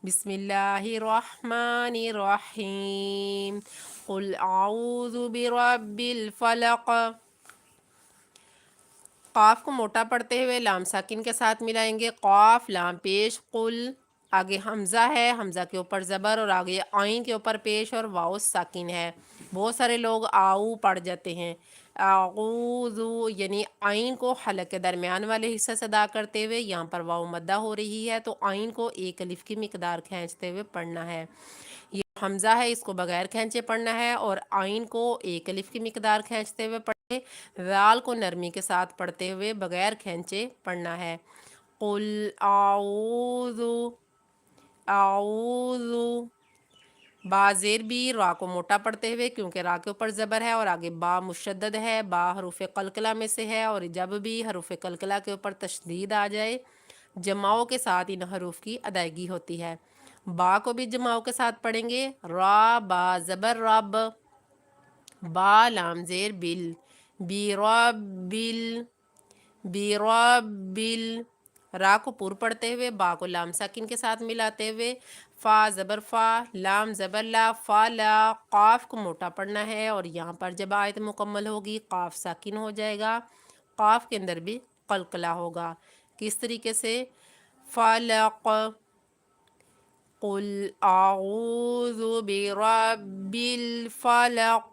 بسم اللہ الرحمن الرحیم قل اعوذ برب الفلق۔ قاف کو موٹا پڑھتے ہوئے لام ساکن کے ساتھ ملائیں گے، قاف لام پیش، قل آگے حمزہ ہے، حمزہ کے اوپر زبر اور آگے عین کے اوپر پیش اور واو ساکن ہے۔ بہت سارے لوگ آؤ پڑھ جاتے ہیں، اعوذ، یعنی عین کو حلق کے درمیان والے حصے سے ادا کرتے ہوئے، یہاں پر واو مدہ ہو رہی ہے تو عین کو ایک الف کی مقدار کھینچتے ہوئے پڑھنا ہے۔ یہ حمزہ ہے، اس کو بغیر کھینچے پڑھنا ہے، اور عین کو ایک الف کی مقدار کھینچتے ہوئے پڑھیں، ذال کو نرمی کے ساتھ پڑھتے ہوئے بغیر کھینچے پڑھنا ہے۔ قل اعوذ، اعوذ، با زیر بھی، را کو موٹا پڑھتے ہوئے کیونکہ را کے اوپر زبر ہے اور آگے با مشدد ہے، با حروف قلقلہ میں سے ہے، اور جب بھی حروف قلقلہ کے اوپر تشدید آ جائے جماؤں کے ساتھ ان حروف کی ادائیگی ہوتی ہے۔ با کو بھی جماؤں کے ساتھ پڑھیں گے، را با زبر رب، با لام زیر بل، بی رب، بربل، را کو پر پڑھتے ہوئے با کو لام ساکن کے ساتھ ملاتے ہوئے، فا زبر فا، لام زبر لا، فا لا، قاف کو موٹا پڑھنا ہے اور یہاں پر جب آیت مکمل ہوگی قاف ساکن ہو جائے گا، قاف کے اندر بھی قلقلہ ہوگا۔ کس طریقے سے؟ فلق، قل اعوذ برب الفلق۔